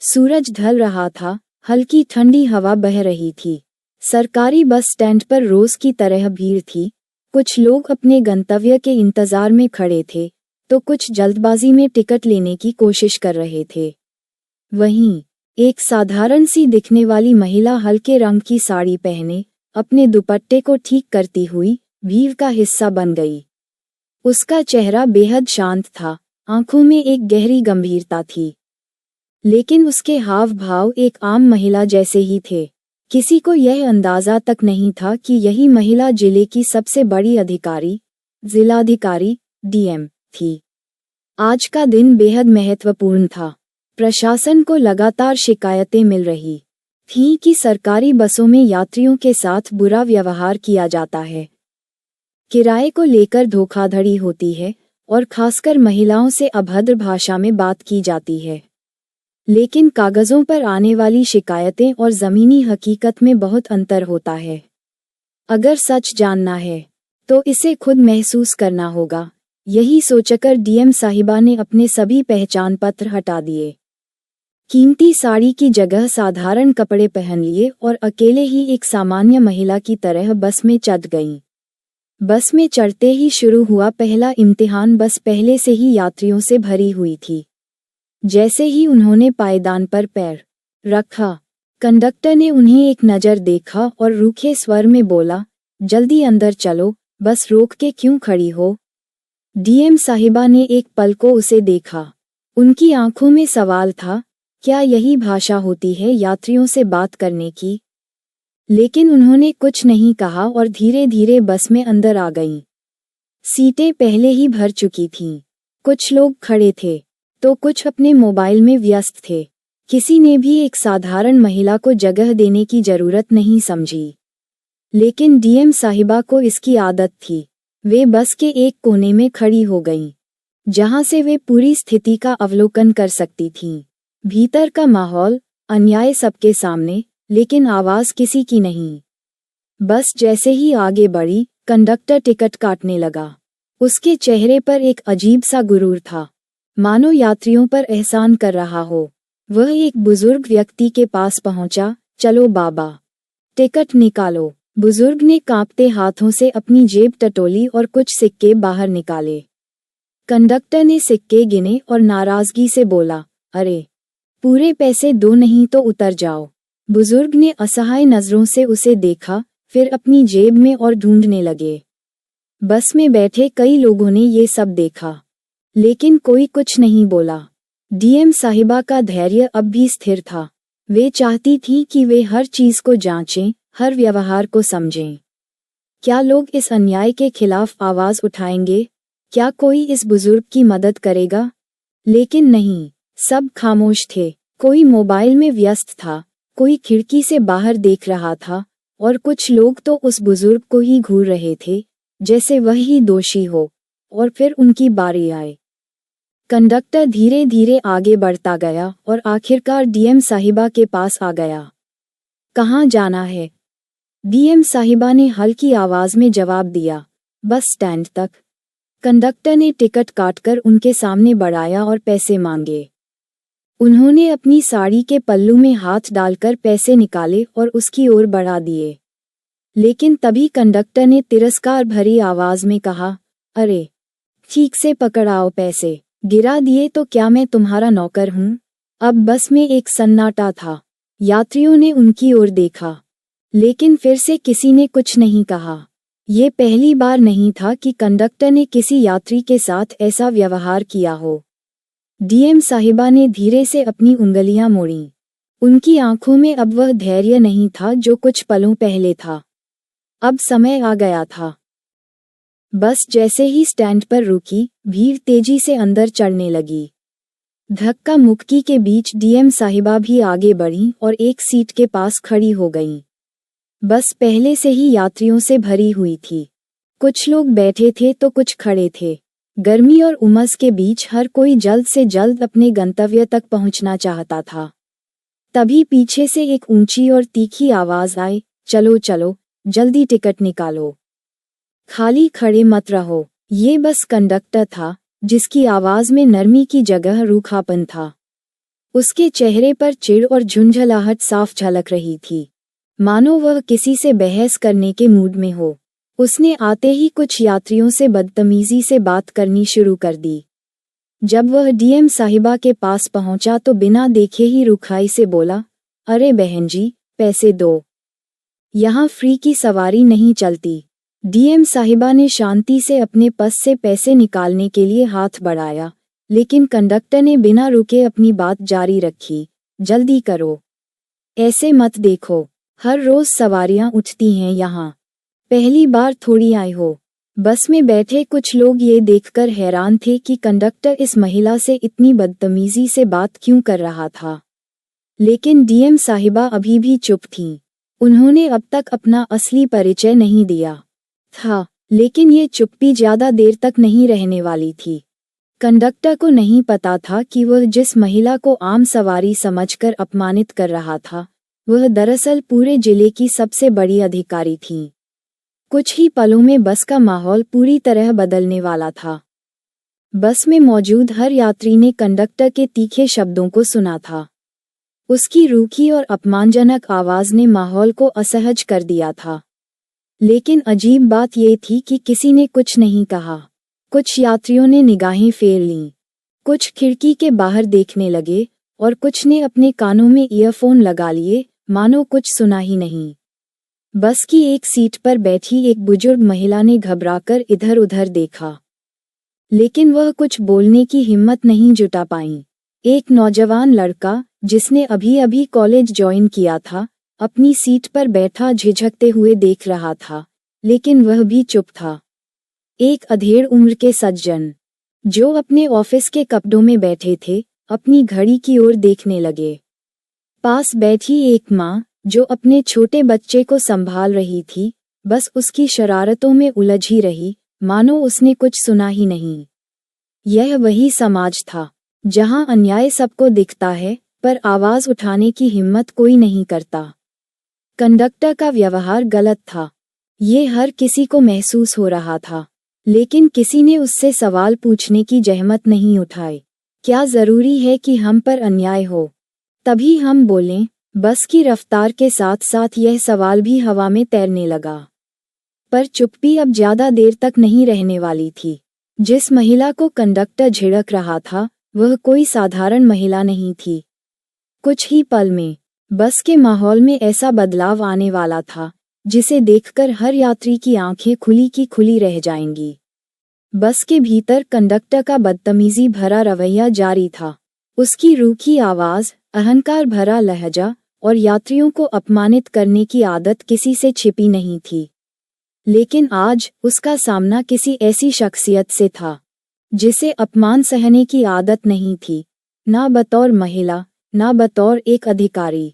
सूरज ढल रहा था, हल्की ठंडी हवा बह रही थी। सरकारी बस स्टैंड पर रोज की तरह भीड़ थी। कुछ लोग अपने गंतव्य के इंतजार में खड़े थे, तो कुछ जल्दबाजी में टिकट लेने की कोशिश कर रहे थे। वहीं एक साधारण सी दिखने वाली महिला हल्के रंग की साड़ी पहने अपने दुपट्टे को ठीक करती हुई भीड़ का हिस्सा बन गई। उसका चेहरा बेहद शांत था, आंखों में एक गहरी गंभीरता थी, लेकिन उसके हाव भाव एक आम महिला जैसे ही थे। किसी को यह अंदाजा तक नहीं था कि यही महिला जिले की सबसे बड़ी अधिकारी, जिलाधिकारी डीएम थी। आज का दिन बेहद महत्वपूर्ण था। प्रशासन को लगातार शिकायतें मिल रही थीं कि सरकारी बसों में यात्रियों के साथ बुरा व्यवहार किया जाता है, किराए को लेकर धोखाधड़ी होती है और खासकर महिलाओं से अभद्र भाषा में बात की जाती है। लेकिन कागजों पर आने वाली शिकायतें और ज़मीनी हकीकत में बहुत अंतर होता है। अगर सच जानना है तो इसे खुद महसूस करना होगा। यही सोचकर डीएम साहिबा ने अपने सभी पहचान पत्र हटा दिए। कीमती साड़ी की जगह साधारण कपड़े पहन लिए और अकेले ही एक सामान्य महिला की तरह बस में चढ़ गईं। बस में चढ़ते ही शुरू हुआ पहला इम्तिहान। बस पहले से ही यात्रियों से भरी हुई थी। जैसे ही उन्होंने पायदान पर पैर रखा, कंडक्टर ने उन्हें एक नज़र देखा और रूखे स्वर में बोला, जल्दी अंदर चलो, बस रोक के क्यों खड़ी हो। डीएम साहिबा ने एक पल को उसे देखा। उनकी आंखों में सवाल था, क्या यही भाषा होती है यात्रियों से बात करने की। लेकिन उन्होंने कुछ नहीं कहा और धीरे धीरे बस में अंदर आ गईं। सीटें पहले ही भर चुकी थीं। कुछ लोग खड़े थे तो कुछ अपने मोबाइल में व्यस्त थे। किसी ने भी एक साधारण महिला को जगह देने की जरूरत नहीं समझी। लेकिन डीएम साहिबा को इसकी आदत थी। वे बस के एक कोने में खड़ी हो गईं, जहां से वे पूरी स्थिति का अवलोकन कर सकती थीं। भीतर का माहौल, अन्याय सबके सामने, लेकिन आवाज किसी की नहीं। बस जैसे ही आगे बढ़ी, कंडक्टर टिकट काटने लगा। उसके चेहरे पर एक अजीब सा गुरूर था, मानो यात्रियों पर एहसान कर रहा हो। वह एक बुजुर्ग व्यक्ति के पास पहुंचा। चलो बाबा, टिकट निकालो। बुजुर्ग ने कांपते हाथों से अपनी जेब टटोली और कुछ सिक्के बाहर निकाले। कंडक्टर ने सिक्के गिने और नाराजगी से बोला, अरे, पूरे पैसे दो नहीं तो उतर जाओ। बुजुर्ग ने असहाय नजरों से उसे देखा, फिर अपनी जेब में और ढूंढने लगे। बस में बैठे कई लोगों ने ये सब देखा, लेकिन कोई कुछ नहीं बोला। डीएम साहिबा का धैर्य अब भी स्थिर था। वे चाहती थी कि वे हर चीज को जांचें, हर व्यवहार को समझें। क्या लोग इस अन्याय के खिलाफ आवाज उठाएंगे? क्या कोई इस बुजुर्ग की मदद करेगा? लेकिन नहीं, सब खामोश थे। कोई मोबाइल में व्यस्त था, कोई खिड़की से बाहर देख रहा था, और कुछ लोग तो उस बुजुर्ग को ही घूर रहे थे, जैसे वह ही दोषी हो और फिर उनकी बारी आए। कंडक्टर धीरे धीरे आगे बढ़ता गया और आखिरकार डीएम साहिबा के पास आ गया। कहाँ जाना है? डीएम साहिबा ने हल्की आवाज में जवाब दिया, बस स्टैंड तक। कंडक्टर ने टिकट काटकर उनके सामने बढ़ाया और पैसे मांगे। उन्होंने अपनी साड़ी के पल्लू में हाथ डालकर पैसे निकाले और उसकी ओर बढ़ा दिए। लेकिन तभी कंडक्टर ने तिरस्कार भरी आवाज में कहा, अरे, ठीक से पकड़ाओ पैसे। गिरा दिए तो क्या मैं तुम्हारा नौकर हूँ? अब बस में एक सन्नाटा था। यात्रियों ने उनकी ओर देखा, लेकिन फिर से किसी ने कुछ नहीं कहा। ये पहली बार नहीं था कि कंडक्टर ने किसी यात्री के साथ ऐसा व्यवहार किया हो। डीएम साहिबा ने धीरे से अपनी उंगलियां मोड़ीं। उनकी आंखों में अब वह धैर्य नहीं था जो कुछ पलों पहले था। अब समय आ गया था। बस जैसे ही स्टैंड पर रुकी, भीड़ तेजी से अंदर चढ़ने लगी। धक्का मुक्की के बीच डीएम साहिबा भी आगे बढ़ीं और एक सीट के पास खड़ी हो गईं। बस पहले से ही यात्रियों से भरी हुई थी। कुछ लोग बैठे थे तो कुछ खड़े थे। गर्मी और उमस के बीच हर कोई जल्द से जल्द अपने गंतव्य तक पहुंचना चाहता था। तभी पीछे से एक ऊंची और तीखी आवाज आई, चलो चलो, जल्दी टिकट निकालो। खाली खड़े मत रहो। ये बस कंडक्टर था, जिसकी आवाज में नरमी की जगह रूखापन था। उसके चेहरे पर चिढ़ और झुंझलाहट साफ झलक रही थी, मानो वह किसी से बहस करने के मूड में हो। उसने आते ही कुछ यात्रियों से बदतमीजी से बात करनी शुरू कर दी। जब वह डीएम साहिबा के पास पहुंचा तो बिना देखे ही रुखाई से बोला, अरे बहन जी, पैसे दो, यहाँ फ्री की सवारी नहीं चलती। डीएम साहिबा ने शांति से अपने पर्स से पैसे निकालने के लिए हाथ बढ़ाया, लेकिन कंडक्टर ने बिना रुके अपनी बात जारी रखी, जल्दी करो, ऐसे मत देखो, हर रोज सवारियां उठती हैं यहाँ, पहली बार थोड़ी आई हो। बस में बैठे कुछ लोग ये देखकर हैरान थे कि कंडक्टर इस महिला से इतनी बदतमीजी से बात क्यों कर रहा था। लेकिन डीएम साहिबा अभी भी चुप थीं। उन्होंने अब तक अपना असली परिचय नहीं दिया था, लेकिन ये चुप्पी ज्यादा देर तक नहीं रहने वाली थी। कंडक्टर को नहीं पता था कि वह जिस महिला को आम सवारी समझकर अपमानित कर रहा था, वह दरअसल पूरे जिले की सबसे बड़ी अधिकारी थी। कुछ ही पलों में बस का माहौल पूरी तरह बदलने वाला था। बस में मौजूद हर यात्री ने कंडक्टर के तीखे शब्दों को सुना था। उसकी रूखी और अपमानजनक आवाज ने माहौल को असहज कर दिया था। लेकिन अजीब बात ये थी कि किसी ने कुछ नहीं कहा। कुछ यात्रियों ने निगाहें फेर लीं, कुछ खिड़की के बाहर देखने लगे और कुछ ने अपने कानों में ईयरफोन लगा लिए, मानो कुछ सुना ही नहीं। बस की एक सीट पर बैठी एक बुजुर्ग महिला ने घबराकर इधर उधर देखा, लेकिन वह कुछ बोलने की हिम्मत नहीं जुटा पाई। एक नौजवान लड़का, जिसने अभी अभी कॉलेज ज्वाइन किया था, अपनी सीट पर बैठा झिझकते हुए देख रहा था, लेकिन वह भी चुप था। एक अधेड़ उम्र के सज्जन, जो अपने ऑफिस के कपड़ों में बैठे थे, अपनी घड़ी की ओर देखने लगे। पास बैठी एक माँ, जो अपने छोटे बच्चे को संभाल रही थी, बस उसकी शरारतों में उलझी रही, मानो उसने कुछ सुना ही नहीं। यह वही समाज था, जहां अन्याय सबको दिखता है, पर आवाज उठाने की हिम्मत कोई नहीं करता। कंडक्टर का व्यवहार गलत था, ये हर किसी को महसूस हो रहा था, लेकिन किसी ने उससे सवाल पूछने की जहमत नहीं उठाई। क्या जरूरी है कि हम पर अन्याय हो, तभी हम बोलें? बस की रफ्तार के साथ साथ यह सवाल भी हवा में तैरने लगा। पर चुप्पी अब ज्यादा देर तक नहीं रहने वाली थी। जिस महिला को कंडक्टर झिड़क रहा था, वह कोई साधारण महिला नहीं थी। कुछ ही पल में बस के माहौल में ऐसा बदलाव आने वाला था, जिसे देखकर हर यात्री की आंखें खुली की खुली रह जाएंगी। बस के भीतर कंडक्टर का बदतमीजी भरा रवैया जारी था। उसकी रूखी आवाज, अहंकार भरा लहजा और यात्रियों को अपमानित करने की आदत किसी से छिपी नहीं थी। लेकिन आज उसका सामना किसी ऐसी शख्सियत से था, जिसे अपमान सहने की आदत नहीं थी, ना बतौर महिला, ना बतौर एक अधिकारी।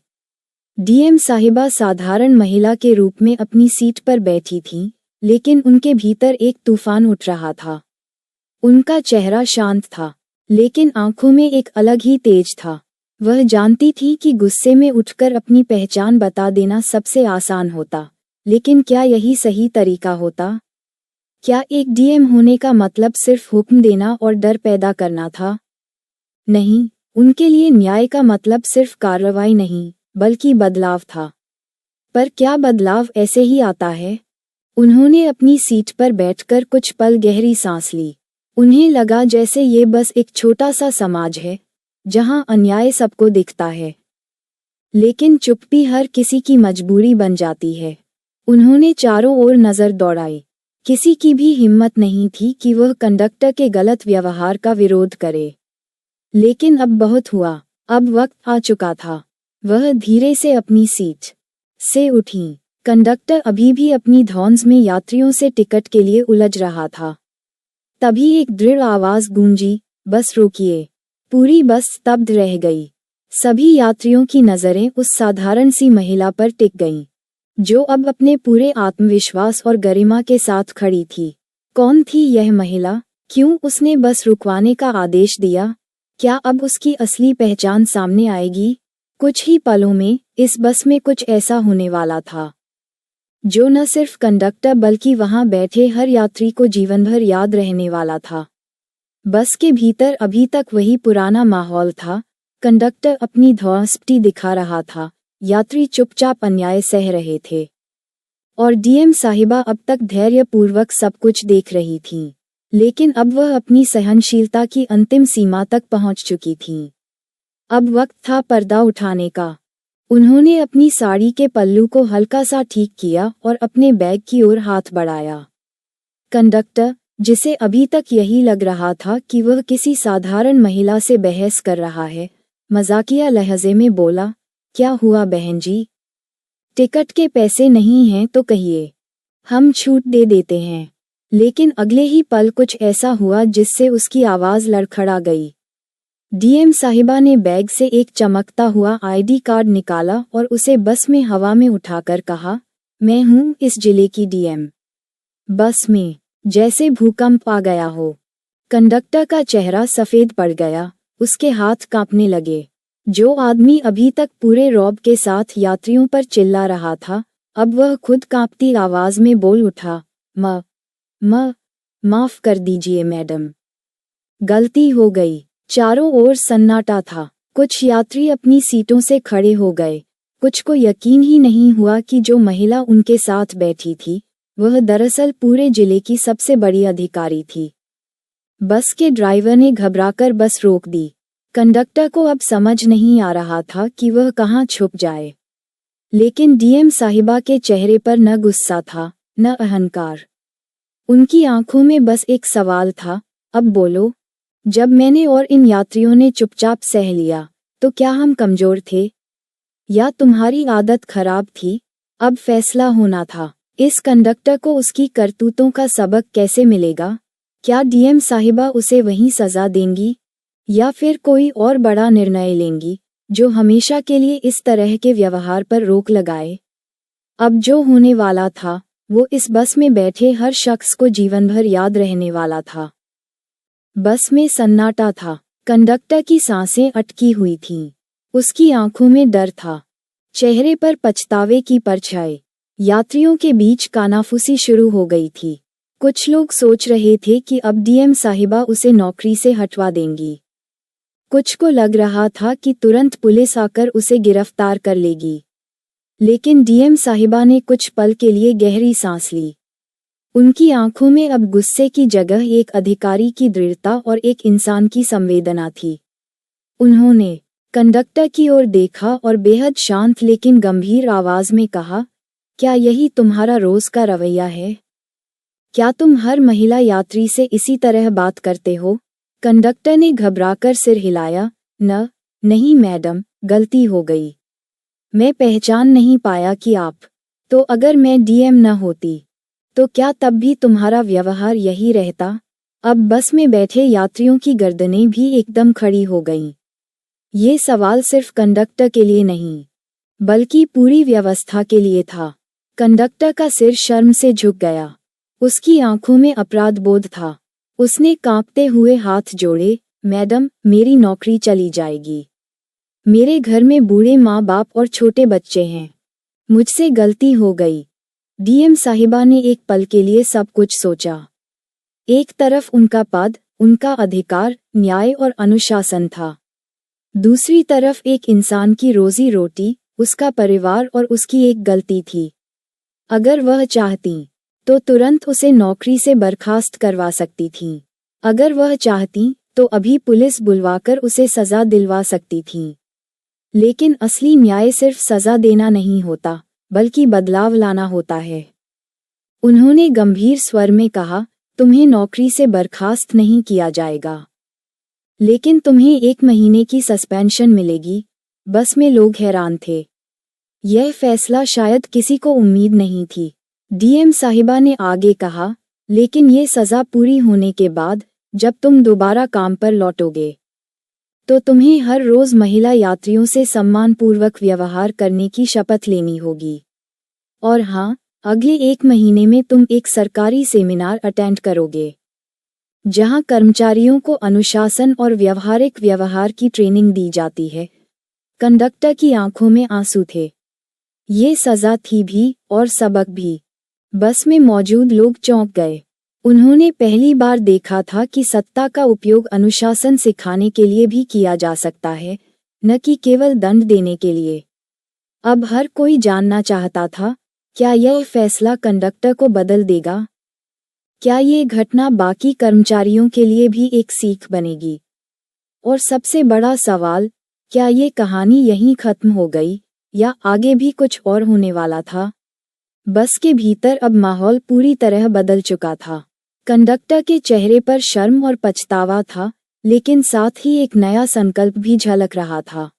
डीएम साहिबा साधारण महिला के रूप में अपनी सीट पर बैठी थीं, लेकिन उनके भीतर एक तूफान उठ रहा था। उनका चेहरा शांत था, लेकिन आंखों में एक अलग ही तेज था। वह जानती थी कि गुस्से में उठकर अपनी पहचान बता देना सबसे आसान होता, लेकिन क्या यही सही तरीका होता? क्या एक डीएम होने का मतलब सिर्फ हुक्म देना और डर पैदा करना था? नहीं, उनके लिए न्याय का मतलब सिर्फ कार्रवाई नहीं, बल्कि बदलाव था। पर क्या बदलाव ऐसे ही आता है? उन्होंने अपनी सीट पर बैठकर कुछ पल गहरी सांस ली। उन्हें लगा जैसे ये बस एक छोटा सा समाज है, जहां अन्याय सबको दिखता है, लेकिन चुप्पी हर किसी की मजबूरी बन जाती है। उन्होंने चारों ओर नजर दौड़ाई। किसी की भी हिम्मत नहीं थी कि वह कंडक्टर के गलत व्यवहार का विरोध करे। लेकिन अब बहुत हुआ, अब वक्त आ चुका था। वह धीरे से अपनी सीट से उठी। कंडक्टर अभी भी अपनी धौंस में यात्रियों से टिकट के लिए उलझ रहा था। तभी एक दृढ़ आवाज गूंजी, बस रोकिए। पूरी बस स्तब्ध रह गई। सभी यात्रियों की नजरें उस साधारण सी महिला पर टिक गईं, जो अब अपने पूरे आत्मविश्वास और गरिमा के साथ खड़ी थी। कौन थी यह महिला? क्यों उसने बस रुकवाने का आदेश दिया? क्या अब उसकी असली पहचान सामने आएगी? कुछ ही पलों में इस बस में कुछ ऐसा होने वाला था, जो न सिर्फ कंडक्टर बल्कि वहां बैठे हर यात्री को जीवन भर याद रहने वाला था। बस के भीतर अभी तक वही पुराना माहौल था। कंडक्टर अपनी धौंसपटी दिखा रहा था, यात्री चुपचाप अन्याय सह रहे थे और डीएम साहिबा अब तक धैर्यपूर्वक सब कुछ देख रही थीं। लेकिन अब वह अपनी सहनशीलता की अंतिम सीमा तक पहुंच चुकी थीं। अब वक्त था पर्दा उठाने का। उन्होंने अपनी साड़ी के पल्लू को हल्का सा ठीक किया और अपने बैग की ओर हाथ बढ़ाया। कंडक्टर, जिसे अभी तक यही लग रहा था कि वह किसी साधारण महिला से बहस कर रहा है, मजाकिया लहजे में बोला, क्या हुआ बहन जी? टिकट के पैसे नहीं हैं तो कहिए, हम छूट दे देते हैं। लेकिन अगले ही पल कुछ ऐसा हुआ जिससे उसकी आवाज लड़खड़ा गई। डीएम साहिबा ने बैग से एक चमकता हुआ आईडी कार्ड निकाला और उसे बस में हवा में उठाकर कहा, मैं हूँ इस जिले की डीएम। बस में जैसे भूकंप आ गया हो। कंडक्टर का चेहरा सफेद पड़ गया, उसके हाथ कांपने लगे। जो आदमी अभी तक पूरे रौब के साथ यात्रियों पर चिल्ला रहा था, अब वह खुद कांपती आवाज में बोल उठा, माफ कर दीजिए मैडम, गलती हो गई। चारों ओर सन्नाटा था। कुछ यात्री अपनी सीटों से खड़े हो गए। कुछ को यकीन ही नहीं हुआ कि जो महिला उनके साथ बैठी थी, वह दरअसल पूरे जिले की सबसे बड़ी अधिकारी थी। बस के ड्राइवर ने घबराकर बस रोक दी। कंडक्टर को अब समझ नहीं आ रहा था कि वह कहाँ छुप जाए। लेकिन डीएम साहिबा के चेहरे पर न गुस्सा था, न अहंकार। उनकी आंखों में बस एक सवाल था, अब बोलो। जब मैंने और इन यात्रियों ने चुपचाप सह लिया, तो क्या हम कमजोर थे? या तुम्हारी आदत खराब थी? अब फैसला होना था। इस कंडक्टर को उसकी करतूतों का सबक कैसे मिलेगा? क्या डीएम साहिबा उसे वहीं सजा देंगी? या फिर कोई और बड़ा निर्णय लेंगी, जो हमेशा के लिए इस तरह के व्यवहार पर रोक लगाए? अब जो होने वाला था, वो इस बस में बैठे हर शख्स को जीवन भर याद रहने वाला था। बस में सन्नाटा था। कंडक्टर की सांसें अटकी हुई थीं। उसकी आंखों में डर था, चेहरे पर पछतावे की परछाई। यात्रियों के बीच कानाफूसी शुरू हो गई थी। कुछ लोग सोच रहे थे कि अब डीएम साहिबा उसे नौकरी से हटवा देंगी। कुछ को लग रहा था कि तुरंत पुलिस आकर उसे गिरफ्तार कर लेगी। लेकिन डीएम साहिबा ने कुछ पल के लिए गहरी सांस ली। उनकी आंखों में अब गुस्से की जगह एक अधिकारी की दृढ़ता और एक इंसान की संवेदना थी। उन्होंने कंडक्टर की ओर देखा और बेहद शांत लेकिन गंभीर आवाज में कहा, क्या यही तुम्हारा रोज का रवैया है? क्या तुम हर महिला यात्री से इसी तरह बात करते हो? कंडक्टर ने घबराकर सिर हिलाया, नहीं मैडम, गलती हो गई। मैं पहचान नहीं पाया कि आप। तो अगर मैं डीएम न होती, तो क्या तब भी तुम्हारा व्यवहार यही रहता? अब बस में बैठे यात्रियों की गर्दनें भी एकदम खड़ी हो गईं। ये सवाल सिर्फ कंडक्टर के लिए नहीं, बल्कि पूरी व्यवस्था के लिए था। कंडक्टर का सिर शर्म से झुक गया। उसकी आंखों में अपराध बोध था। उसने कांपते हुए हाथ जोड़े, मैडम, मेरी नौकरी चली जाएगी। मेरे घर में बूढ़े माँ बाप और छोटे बच्चे हैं। मुझसे गलती हो गई। डीएम साहिबा ने एक पल के लिए सब कुछ सोचा। एक तरफ उनका पद, उनका अधिकार, न्याय और अनुशासन था। दूसरी तरफ एक इंसान की रोजी रोटी, उसका परिवार और उसकी एक गलती थी। अगर वह चाहती, तो तुरंत उसे नौकरी से बर्खास्त करवा सकती थीं। अगर वह चाहती, तो अभी पुलिस बुलवाकर उसे सजा दिलवा सकती थीं। लेकिन असली न्याय सिर्फ सजा देना नहीं होता, बल्कि बदलाव लाना होता है। उन्होंने गंभीर स्वर में कहा, तुम्हें नौकरी से बर्खास्त नहीं किया जाएगा, लेकिन तुम्हें 1 महीने की सस्पेंशन मिलेगी। बस में लोग हैरान थे। यह फैसला शायद किसी को उम्मीद नहीं थी। डीएम साहिबा ने आगे कहा, लेकिन ये सजा पूरी होने के बाद, जब तुम दोबारा काम पर लौटोगे, तो तुम्हें हर रोज महिला यात्रियों से सम्मानपूर्वक व्यवहार करने की शपथ लेनी होगी। और हाँ, अगले 1 महीने में तुम एक सरकारी सेमिनार अटेंड करोगे, जहां कर्मचारियों को अनुशासन और व्यावहारिक व्यवहार की ट्रेनिंग दी जाती है। कंडक्टर की आंखों में आंसू थे। ये सजा थी भी और सबक भी। बस में मौजूद लोग चौंक गए। उन्होंने पहली बार देखा था कि सत्ता का उपयोग अनुशासन सिखाने के लिए भी किया जा सकता है, न कि केवल दंड देने के लिए। अब हर कोई जानना चाहता था, क्या यह फैसला कंडक्टर को बदल देगा? क्या ये घटना बाकी कर्मचारियों के लिए भी एक सीख बनेगी? और सबसे बड़ा सवाल, क्या ये कहानी यहीं खत्म हो गई या आगे भी कुछ और होने वाला था? बस के भीतर अब माहौल पूरी तरह बदल चुका था। कंडक्टर के चेहरे पर शर्म और पछतावा था, लेकिन साथ ही एक नया संकल्प भी झलक रहा था।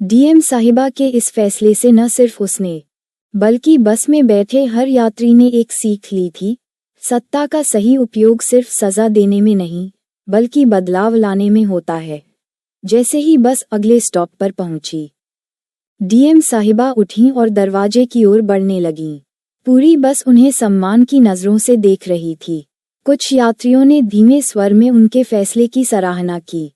डीएम साहिबा के इस फैसले से न सिर्फ उसने, बल्कि बस में बैठे हर यात्री ने एक सीख ली थी, सत्ता का सही उपयोग सिर्फ सजा देने में नहीं, बल्कि बदलाव लाने में होता है। जैसे ही बस अगले स्टॉप पर पहुंची, डीएम साहिबा उठीं और दरवाजे की ओर बढ़ने लगीं। पूरी बस उन्हें सम्मान की नज़रों से देख रही थी। कुछ यात्रियों ने धीमे स्वर में उनके फैसले की सराहना की,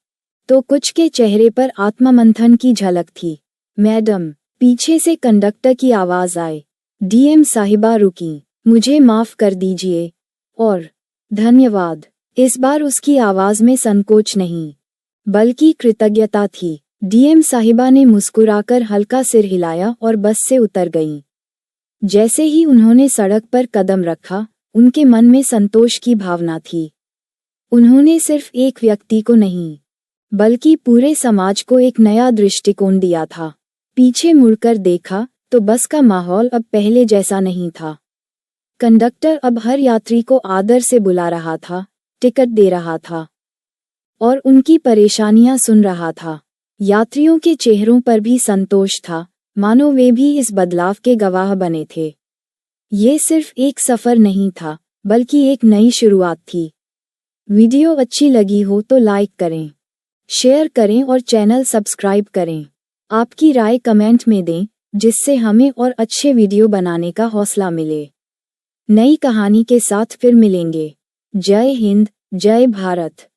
तो कुछ के चेहरे पर आत्ममंथन की झलक थी। मैडम, पीछे से कंडक्टर की आवाज़ आई। डीएम साहिबा रुकीं। मुझे माफ़ कर दीजिए। और धन्यवाद। इस बार उसकी आवाज़ में संकोच नहीं, बल्कि कृतज्ञता थी। डीएम साहिबा ने मुस्कुराकर हल्का सिर हिलाया और बस से उतर गईं। जैसे ही उन्होंने सड़क पर कदम रखा, उनके मन में संतोष की भावना थी। उन्होंने सिर्फ एक व्यक्ति को नहीं, बल्कि पूरे समाज को एक नया दृष्टिकोण दिया था। पीछे मुड़कर देखा तो बस का माहौल अब पहले जैसा नहीं था। कंडक्टर अब हर यात्री को आदर से बुला रहा था, टिकट दे रहा था और उनकी परेशानियां सुन रहा था। यात्रियों के चेहरों पर भी संतोष था, मानो वे भी इस बदलाव के गवाह बने थे। ये सिर्फ एक सफ़र नहीं था, बल्कि एक नई शुरुआत थी। वीडियो अच्छी लगी हो तो लाइक करें, शेयर करें और चैनल सब्सक्राइब करें। आपकी राय कमेंट में दें, जिससे हमें और अच्छे वीडियो बनाने का हौसला मिले। नई कहानी के साथ फिर मिलेंगे। जय हिंद, जय भारत।